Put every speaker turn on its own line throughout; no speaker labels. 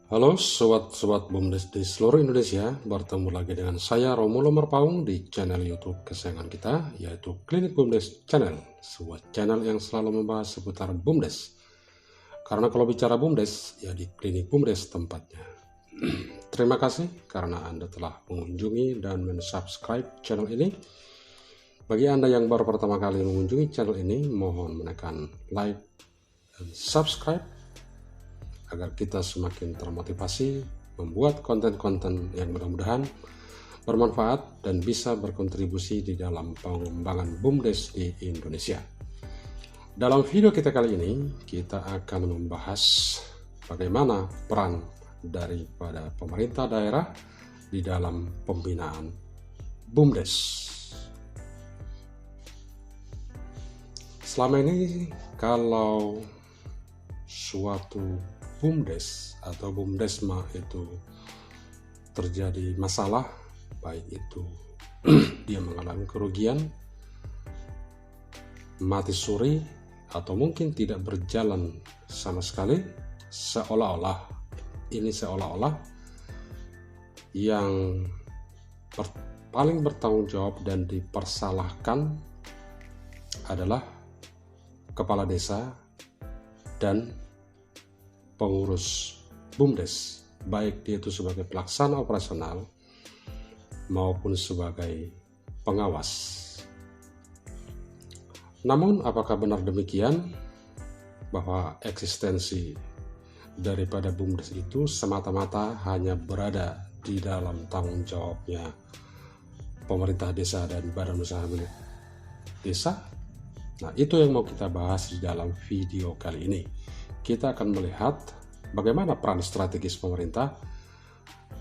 Halo sobat-sobat BUMDes di seluruh Indonesia, bertemu lagi dengan saya Romulo Merpaung di channel YouTube kesayangan kita, yaitu Klinik BUMDes Channel, sebuah channel yang selalu membahas seputar BUMDes. Karena kalau bicara BUMDes, ya di Klinik BUMDes tempatnya. Terima kasih karena Anda telah mengunjungi dan mensubscribe channel ini. Bagi Anda yang baru pertama kali mengunjungi channel ini, mohon menekan like dan subscribe agar kita semakin termotivasi membuat konten-konten yang mudah-mudahan bermanfaat dan bisa berkontribusi di dalam pengembangan BUMDes di Indonesia. Dalam video kita kali ini, kita akan membahas bagaimana peran daripada pemerintah daerah di dalam pembinaan BUMDes. Selama ini, kalau suatu BUMDes atau BUMDesma itu terjadi masalah, baik itu dia mengalami kerugian, mati suri, atau mungkin tidak berjalan sama sekali, seolah-olah yang paling bertanggung jawab dan dipersalahkan adalah kepala desa dan pengurus BUMDes, baik dia itu sebagai pelaksana operasional maupun sebagai pengawas. Namun apakah benar demikian bahwa eksistensi daripada BUMDes itu semata-mata hanya berada di dalam tanggung jawabnya pemerintah desa dan badan usaha milik desa? Nah, itu yang mau kita bahas di dalam video kali ini. Kita akan melihat bagaimana peran strategis pemerintah,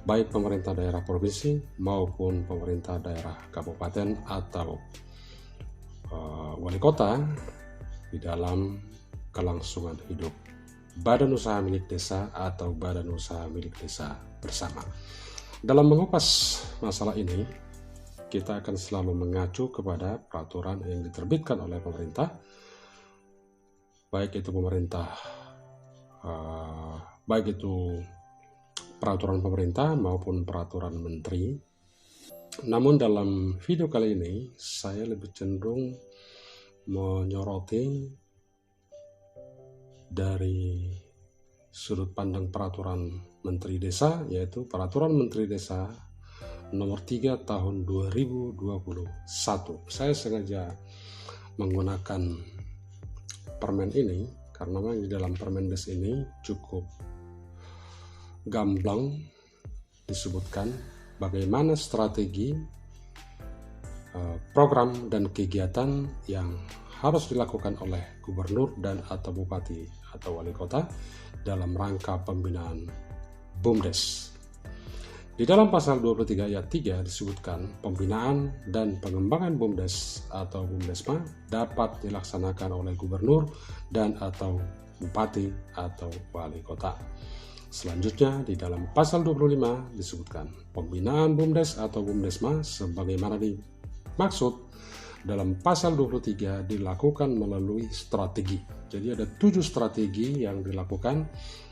baik pemerintah daerah provinsi maupun pemerintah daerah kabupaten atau wali kota di dalam kelangsungan hidup badan usaha milik desa atau badan usaha milik desa bersama. Dalam mengupas masalah ini, kita akan selalu mengacu kepada peraturan yang diterbitkan oleh pemerintah, baik itu peraturan pemerintah maupun peraturan menteri. Namun dalam video kali ini saya lebih cenderung menyoroti dari sudut pandang peraturan menteri desa, yaitu peraturan menteri desa nomor 3 tahun 2021. Saya sengaja menggunakan permen ini karena memang di dalam Permendes ini cukup gamblang disebutkan bagaimana strategi, program dan kegiatan yang harus dilakukan oleh gubernur dan atau bupati atau wali kota dalam rangka pembinaan BUMDes. Di dalam pasal 23 ayat 3 disebutkan pembinaan dan pengembangan BUMDes atau BUMDesma dapat dilaksanakan oleh gubernur dan atau bupati atau wali kota. Selanjutnya di dalam pasal 25 disebutkan pembinaan BUMDes atau BUMDesma sebagaimana dimaksud dalam pasal 23 dilakukan melalui strategi. Jadi ada 7 strategi yang dilakukan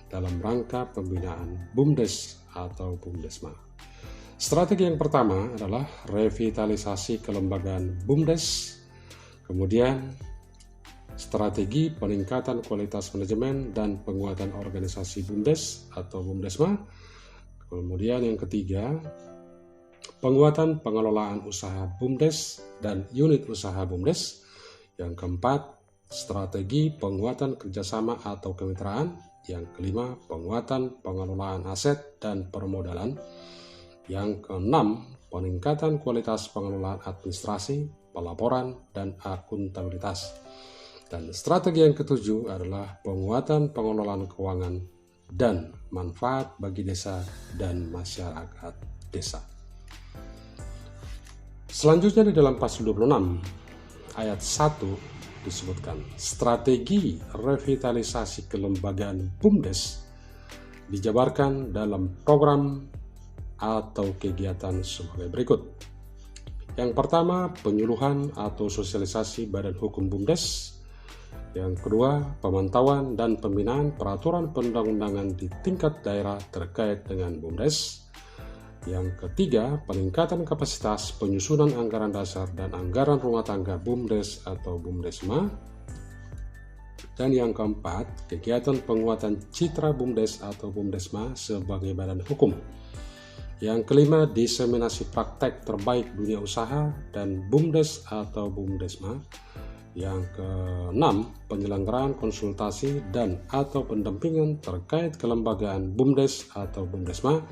dalam rangka pembinaan BUMDes atau BUMDesma. Strategi yang pertama adalah revitalisasi kelembagaan BUMDes, kemudian strategi peningkatan kualitas manajemen dan penguatan organisasi BUMDes atau BUMDesma, kemudian yang ketiga penguatan pengelolaan usaha BUMDes dan unit usaha BUMDes, yang keempat strategi penguatan kerjasama atau kemitraan, yang kelima penguatan pengelolaan aset dan permodalan, yang keenam peningkatan kualitas pengelolaan administrasi, pelaporan dan akuntabilitas, dan strategi yang ketujuh adalah penguatan pengelolaan keuangan dan manfaat bagi desa dan masyarakat desa. Selanjutnya di dalam pasal 26 ayat 1 disebutkan strategi revitalisasi kelembagaan BUMDes dijabarkan dalam program atau kegiatan sebagai berikut. Yang pertama, penyuluhan atau sosialisasi badan hukum BUMDes. Yang kedua, pemantauan dan pembinaan peraturan perundang-undangan di tingkat daerah terkait dengan BUMDes. Yang ketiga, peningkatan kapasitas penyusunan anggaran dasar dan anggaran rumah tangga BUMDes atau BUMDesma. Dan yang keempat, kegiatan penguatan citra BUMDes atau BUMDesma sebagai badan hukum. Yang kelima, diseminasi praktek terbaik dunia usaha dan BUMDes atau BUMDesma. Yang keenam, penyelenggaraan konsultasi dan atau pendampingan terkait kelembagaan BUMDes atau BUMDesma.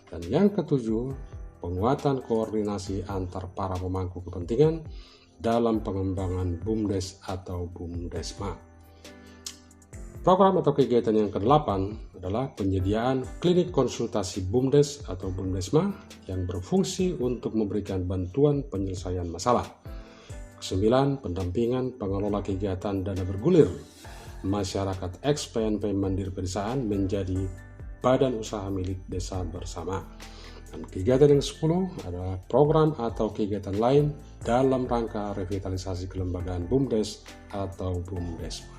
Dan yang ketujuh, penguatan koordinasi antar para pemangku kepentingan dalam pengembangan BUMDes atau BUMDesma. Program atau kegiatan yang ke-8 adalah penyediaan klinik konsultasi BUMDes atau BUMDesma yang berfungsi untuk memberikan bantuan penyelesaian masalah. Ke-9, pendampingan pengelola kegiatan dana bergulir masyarakat ex-PNP Mandiri Pedesaan menjadi badan usaha milik desa bersama. Dan kegiatan yang ke-10 adalah program atau kegiatan lain dalam rangka revitalisasi kelembagaan BUMDes atau BUMDesma.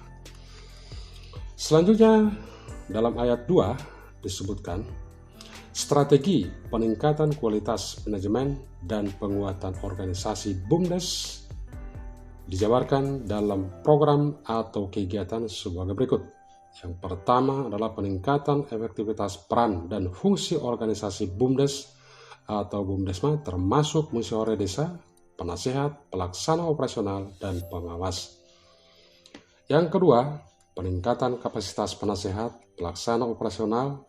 Selanjutnya, dalam ayat 2 disebutkan strategi peningkatan kualitas manajemen dan penguatan organisasi BUMDes dijabarkan dalam program atau kegiatan sebagai berikut. Yang pertama adalah peningkatan efektivitas peran dan fungsi organisasi BUMDes atau BUMDesma termasuk musyawarah desa, penasehat, pelaksana operasional, dan pengawas. Yang kedua, peningkatan kapasitas penasehat, pelaksana operasional,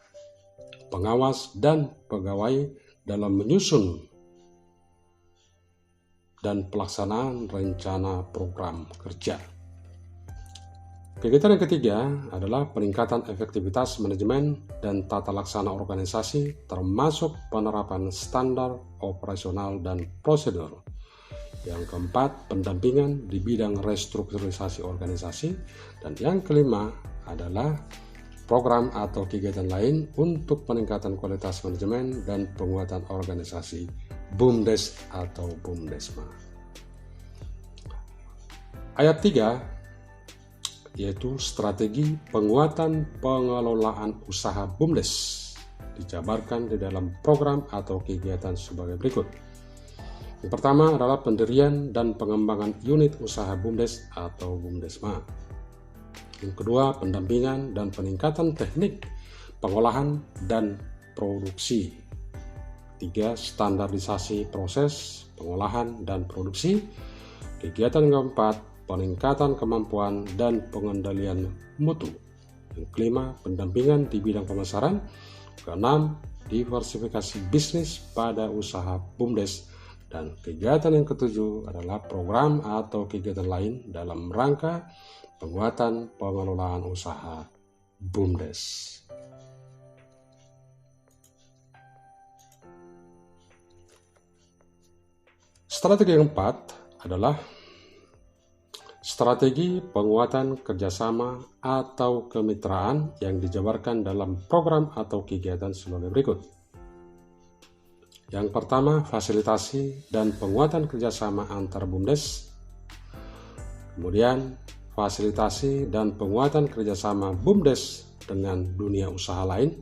pengawas, dan pegawai dalam menyusun dan pelaksanaan rencana program kerja. Kegiatan yang ketiga adalah peningkatan efektivitas manajemen dan tata laksana organisasi termasuk penerapan standar operasional dan prosedur. Yang keempat, pendampingan di bidang restrukturisasi organisasi. Dan yang kelima adalah program atau kegiatan lain untuk peningkatan kualitas manajemen dan penguatan organisasi BUMDes atau BUMDesma. Ayat 3 yaitu strategi penguatan pengelolaan usaha BUMDes dijabarkan di dalam program atau kegiatan sebagai berikut. Yang pertama adalah pendirian dan pengembangan unit usaha BUMDes atau BUMDesma. Yang kedua, pendampingan dan peningkatan teknik pengolahan dan produksi. 3. Standarisasi proses pengolahan dan produksi. Kegiatan yang keempat, peningkatan kemampuan dan pengendalian mutu. Yang kelima, pendampingan di bidang pemasaran. Keenam, diversifikasi bisnis pada usaha BUMDes. Dan kegiatan yang ketujuh adalah program atau kegiatan lain dalam rangka penguatan pengelolaan usaha BUMDes. Strategi yang keempat adalah strategi penguatan kerjasama atau kemitraan yang dijabarkan dalam program atau kegiatan sebagai berikut. Yang pertama, fasilitasi dan penguatan kerjasama antar BUMDes. Kemudian, fasilitasi dan penguatan kerjasama BUMDes dengan dunia usaha lain.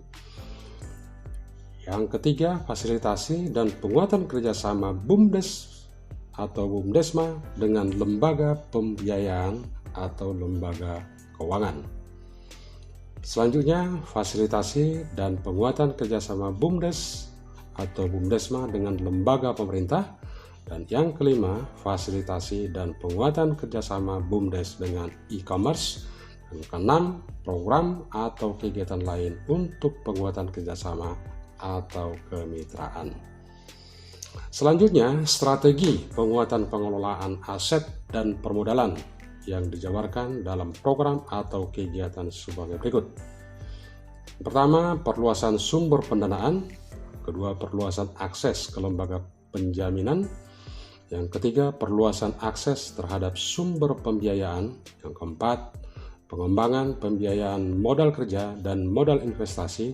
Yang ketiga, fasilitasi dan penguatan kerjasama BUMDes atau BUMDesma dengan lembaga pembiayaan atau lembaga keuangan. Selanjutnya, fasilitasi dan penguatan kerjasama BUMDes atau BUMDesma dengan lembaga pemerintah. Dan yang kelima, fasilitasi dan penguatan kerjasama BUMDes dengan e-commerce. Dan keenam, program atau kegiatan lain untuk penguatan kerjasama atau kemitraan. Selanjutnya, strategi penguatan pengelolaan aset dan permodalan yang dijabarkan dalam program atau kegiatan sebagai berikut. Pertama, perluasan sumber pendanaan. Kedua, perluasan akses ke lembaga penjaminan. Yang ketiga, perluasan akses terhadap sumber pembiayaan. Yang keempat, pengembangan pembiayaan modal kerja dan modal investasi.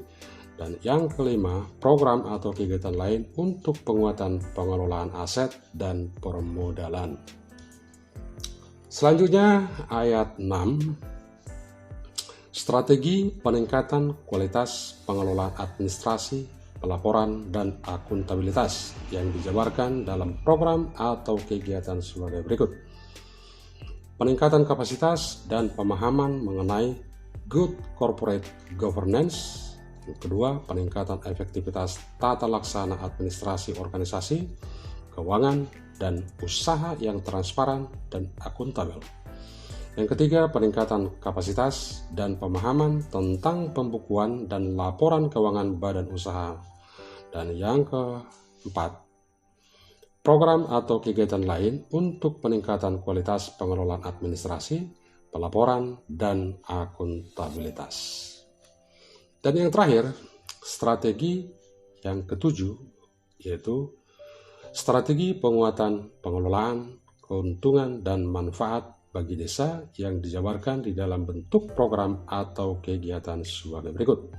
Dan yang kelima, program atau kegiatan lain untuk penguatan pengelolaan aset dan permodalan. Selanjutnya ayat 6, strategi peningkatan kualitas pengelolaan administrasi, pelaporan, dan akuntabilitas yang dijabarkan dalam program atau kegiatan sebagai berikut. Peningkatan kapasitas dan pemahaman mengenai good corporate governance. Yang kedua, peningkatan efektivitas tata laksana administrasi organisasi, keuangan, dan usaha yang transparan dan akuntabel. Yang ketiga, peningkatan kapasitas dan pemahaman tentang pembukuan dan laporan keuangan badan usaha. Dan yang keempat, program atau kegiatan lain untuk peningkatan kualitas pengelolaan administrasi, pelaporan, dan akuntabilitas. Dan yang terakhir, strategi yang ketujuh, yaitu strategi penguatan pengelolaan, keuntungan, dan manfaat bagi desa yang dijabarkan di dalam bentuk program atau kegiatan sebagai berikut.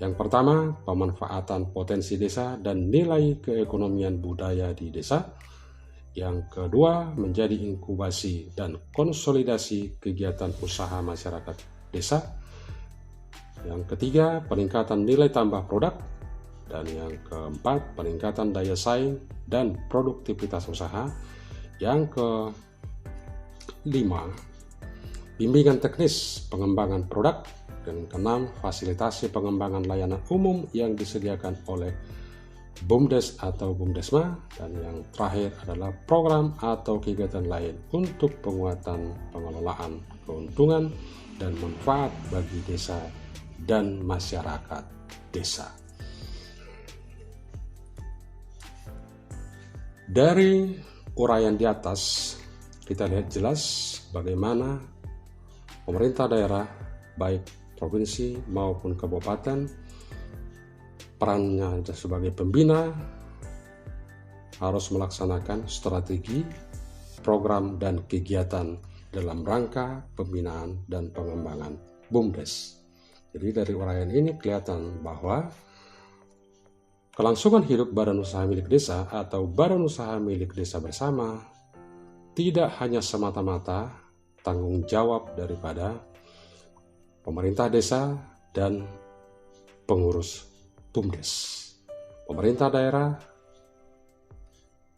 Yang pertama, pemanfaatan potensi desa dan nilai keekonomian budaya di desa. Yang kedua, menjadi inkubasi dan konsolidasi kegiatan usaha masyarakat desa. Yang ketiga, peningkatan nilai tambah produk. Dan yang keempat, peningkatan daya saing dan produktivitas usaha. Yang kelima, bimbingan teknis pengembangan produk. Dan keenam, fasilitasi pengembangan layanan umum yang disediakan oleh BUMDes atau BUMDesma. Dan yang terakhir adalah program atau kegiatan lain untuk penguatan pengelolaan keuntungan dan manfaat bagi desa dan masyarakat desa. Dari uraian di atas, kita lihat jelas bagaimana pemerintah daerah, baik provinsi maupun kabupaten, perannya sebagai pembina harus melaksanakan strategi, program, dan kegiatan dalam rangka pembinaan dan pengembangan BUMDes. Jadi dari uraian ini kelihatan bahwa kelangsungan hidup badan usaha milik desa atau badan usaha milik desa bersama tidak hanya semata-mata tanggung jawab daripada pemerintah desa dan pengurus BUMDes. Pemerintah daerah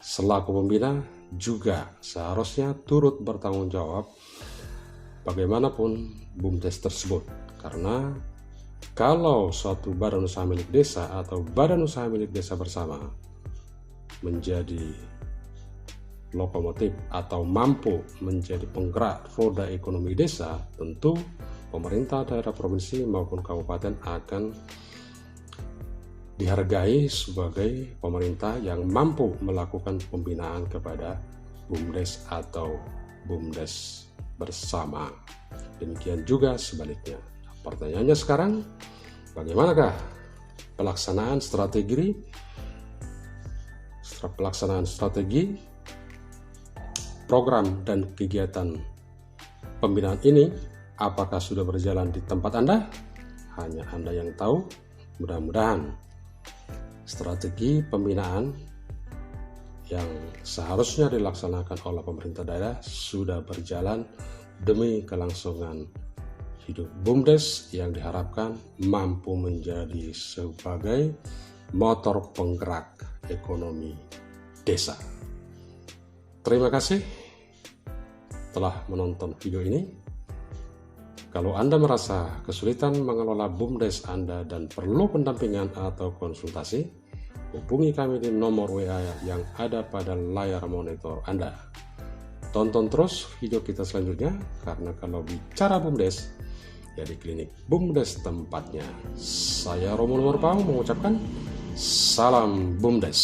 selaku pembina juga seharusnya turut bertanggung jawab bagaimanapun BUMDes tersebut. Karena kalau suatu badan usaha milik desa atau badan usaha milik desa bersama menjadi lokomotif atau mampu menjadi penggerak roda ekonomi desa, tentu pemerintah daerah provinsi maupun kabupaten akan dihargai sebagai pemerintah yang mampu melakukan pembinaan kepada BUMDes atau BUMDes bersama. Demikian juga sebaliknya. Pertanyaannya sekarang, bagaimanakah pelaksanaan strategi program dan kegiatan pembinaan ini? Apakah sudah berjalan di tempat Anda? Hanya Anda yang tahu. Mudah-mudahan strategi pembinaan yang seharusnya dilaksanakan oleh pemerintah daerah sudah berjalan demi kelangsungan hidup BUMDes yang diharapkan mampu menjadi sebagai motor penggerak ekonomi desa. Terima kasih telah menonton video ini. Kalau Anda merasa kesulitan mengelola BUMDes Anda dan perlu pendampingan atau konsultasi, hubungi kami di nomor WA yang ada pada layar monitor Anda. Tonton terus video kita selanjutnya, karena kalau bicara BUMDes, ya di klinik BUMDes tempatnya. Saya Romo Numarpau mengucapkan salam BUMDes.